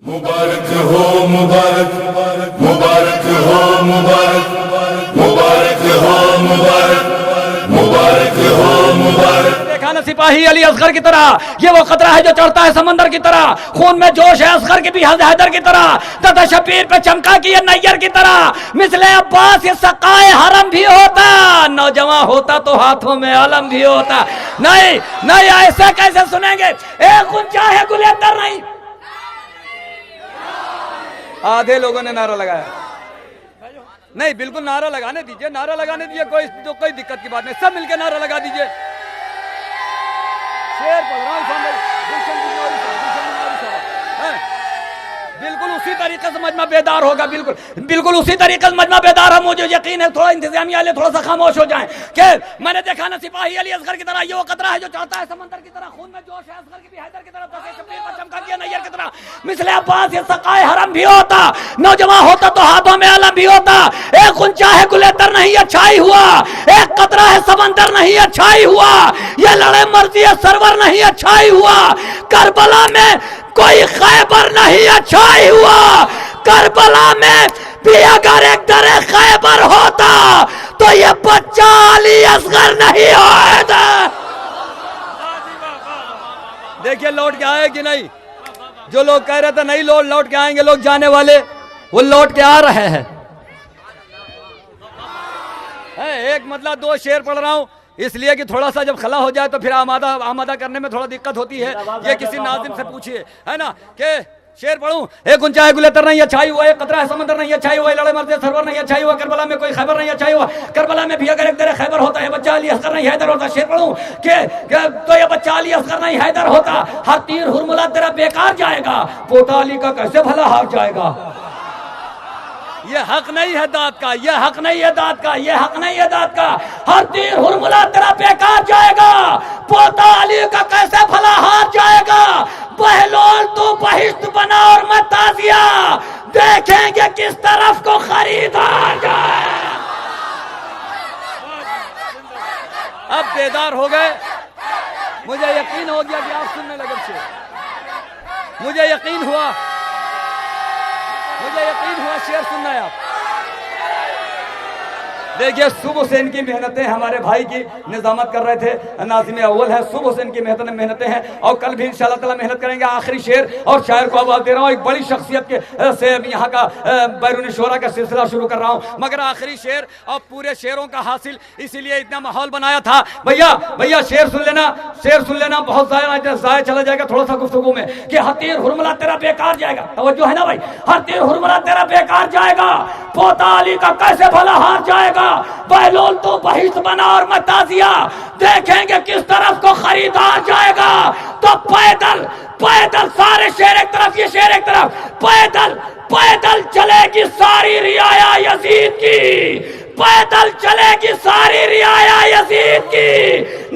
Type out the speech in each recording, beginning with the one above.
मुबारक हो मुबारक, मुबारक हो मुबारक, मुबारक हो मुबारक, मुबारक हो मुबारक। देखा ना सिपाही अली असगर की तरह, ये वो खतरा है जो चढ़ता है समंदर की तरह। खून में जोश है असगर की भी हैदर की तरह, तथा शबीर पे चमका की ये नैयर की तरह। मिसले अब्बास ये सकाए हरम भी होता, नौजवान होता तो हाथों में आलम भी होता। नहीं नहीं, ऐसे कैसे सुनेंगे? एक ऊंचा है गुलेतर नहीं। आधे लोगों ने नारा लगाया। नहीं, बिल्कुल नारा लगाने दीजिए, नारा लगाने दीजिए, कोई दिक्कत की बात नहीं। सब मिलकर नारा लगा दीजिए। शेर पढ़ रहा हूं, बिल्कुल उसी तरीके से मजमा बेदार होगा। बिल्कुल बिल्कुल उसी तरीके से मजमा बेदार है। मुझे यकीन है थोड़ा इंतजामिया वाले थोड़ा सा खामोश हो जाएं कि मैंने देखा ना सिपाही अली असगर की तरह, ये वो कतरा है जो चढ़ता है समंदर की तरह। खून में जोश है असगर की भी हैदर की तरह, शबीर पर चमका दिया नैयर की तरह। मिसले अब्बास ये सकाए हरम भी होता, नौजवान होता तो हाथों में आलम भी होता। एक ऊंचा है गुलेतर नहीं अच्छाई हुआ, एक कतरा है समंदर नहीं अच्छाई हुआ। ये लड़े मर्जी है सरवर नहीं अच्छाई हुआ। करबला में कोई खैबर नहीं अच्छाई हुआ। करबला में भी अगर एक दरे खैबर होता तो ये बच्चा अली असगर नहीं होता। देखिए लौट के आए कि नहीं? जो लोग कह रहे थे नहीं लौट के आएंगे, लोग जाने वाले वो लौट के आ रहे हैं। एक मतलब दो शेर पढ़ रहा हूं इसलिए कि थोड़ा सा जब खला हो जाए तो फिर आमादा करने में थोड़ा दिक्कत होती है। ये किसी नाज़िम से पूछिए, है ना, कि शेर पढ़ूं। एक ऊंचा है गुलेतर नहीं अच्छाई हुआ, एक कतरा है समंदर नहीं अच्छाई हुआ। लड़े मर्दे सरवर नहीं अच्छाई हुआ। करबला में कोई खैबर नहीं अच्छाई हुआ। करबला में भी अगर एक दरे खैबर होता है, बच्चा अली असगर नहीं हैदर होता। शेर पढ़ूं कि तो ये बच्चा अली असगर नहीं हैदर होता। हर तीर हुरमुला तेरा बेकार जाएगा, पोता अली का कैसे भला हार जाएगा। ये हक नहीं है दाद का, ये हक नहीं है दाद का, ये हक नहीं है दाद का। हर तीर हुरमुला तेरा बेकार जाएगा, पोता अली का कैसे भला हार जाएगा। बहलोल तू बहिश्त बना और मत ताजिया, देखेंगे किस तरफ को खरीदा जाए। अब बेदार हो गए, मुझे यकीन हो गया कि आप सुनने लगे से। मुझे यकीन हुआ शेर सुनना है आप। देखिए सुबह से इनकी मेहनतें, हमारे भाई की निजामत कर रहे थे, नाज़िम अव्वल है। सुबह से इनकी मेहनतें हैं और कल भी इंशाअल्लाह ताला मेहनत करेंगे। आखिरी शेर और शायर को आवाज दे रहा हूँ। एक बड़ी शख्सियत के से यहाँ का बैरून शोरा का सिलसिला शुरू कर रहा हूँ, मगर आखिरी शेर और पूरे शेरों का हासिल, इसीलिए इतना माहौल बनाया था। भैया शेर सुन लेना, बहुत ज़ाया चला जाएगा थोड़ा सा गुफ्तगू में कि हतीर हुरमला तेरा बेकार जाएगा। तवज्जो है ना भाई? हतीर हुरमला तेरा बेकार जाएगा, पोता अली का कैसे भला हार जाएगा। बहलोल तो बहिश्त बना और मत ताजिया, देखेंगे किस तरफ को खरीदार जाएगा। तो पैदल सारे शेर एक तरफ, ये शेर एक तरफ। पैदल चलेगी सारी रियाया यजीद की, पैदल चलेगी सारी रियाया यजीद की।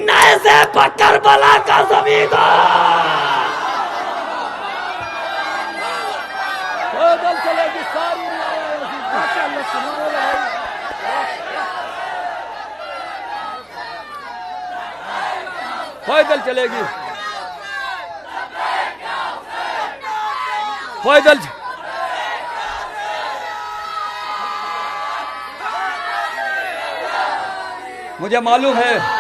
नैज़े पर करबला का जमींदार, पैदल चलेगी सारी रियाया यजीद। पैदल चलेगी, पैदल। मुझे मालूम है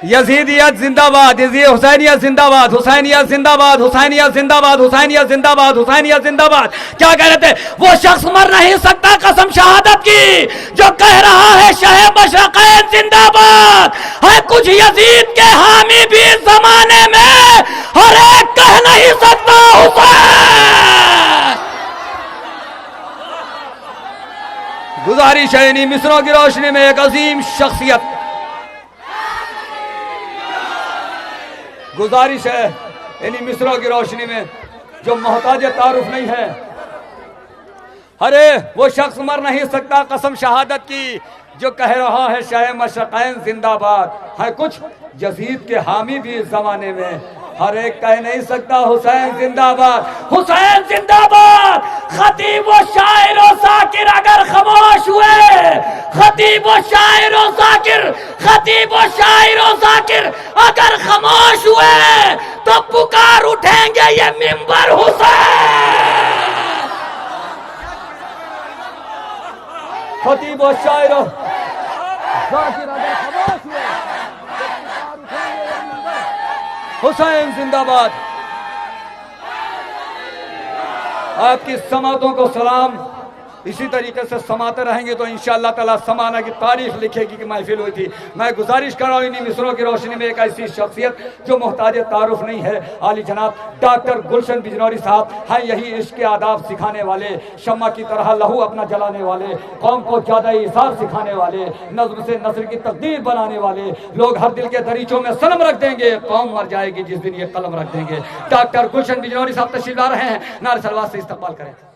यजीदियत जिंदाबाद, हुसैनियत जिंदाबाद, हुसैनियत जिंदाबाद, हुसैनियत जिंदाबाद, हुसैनियत जिंदाबाद, हुसैनियत जिंदाबाद। क्या कह रहे थे? वो शख्स मर नहीं सकता कसम शहादत की जो कह रहा है शहे मशरक़ैन जिंदाबाद। है कुछ यजीद के हामी भी जमाने में, हर एक कह नहीं सकता हुसैन। गुजारिश है इन्हीं मिसरों की रोशनी में एक अजीम शख्सियत, गुजारिश है इन्हीं मिसरों की रोशनी में जो मोहताज तारुफ नहीं है। अरे वो शख्स मर नहीं सकता कसम शहादत की जो कह रहा है शाह मशरक़ैन जिंदाबाद। है कुछ यजीद के हामी भी इस जमाने में, हर एक कह नहीं सकता हुसैन जिंदाबाद, हुसैन जिंदाबाद। खतीब व शायर व साकिर अगर खामोश हुए, खतीब व शायर व साकिर, खतीब व शायर व साकिर अगर खामोश हुए तो पुकार उठेंगे ये मिंबर हुसैन। खतीब व शायर व साकिर अगर खामोश हुए हुसैन जिंदाबाद। आपकी समातों को सलाम। इसी तरीके से समाते रहेंगे तो इंशाअल्लाह ताला समाना की तारीफ लिखेगी कि महफिल हुई थी। मैं गुजारिश कर रहा हूँ इन्हीं मिसरों की रोशनी में एक ऐसी शख्सियत जो मोहताज तारुफ नहीं है, आली जनाब डॉक्टर गुलशन बिजनौरी साहब हैं। यही इश्क के आदाब सिखाने वाले, शम्मा की तरह लहू अपना जलाने वाले, कौम को ज्यादा इसार सिखाने वाले, नज्म से नस्र की तकदीर बनाने वाले। लोग हर दिल के दरीचों में सनम रख देंगे, कौम मर जाएगी जिस दिन ये कलम रख देंगे। डॉक्टर गुलशन बिजनौरी साहब तशरीफ ला रहे हैं, नारे सलवात से इस्तकबाल करें।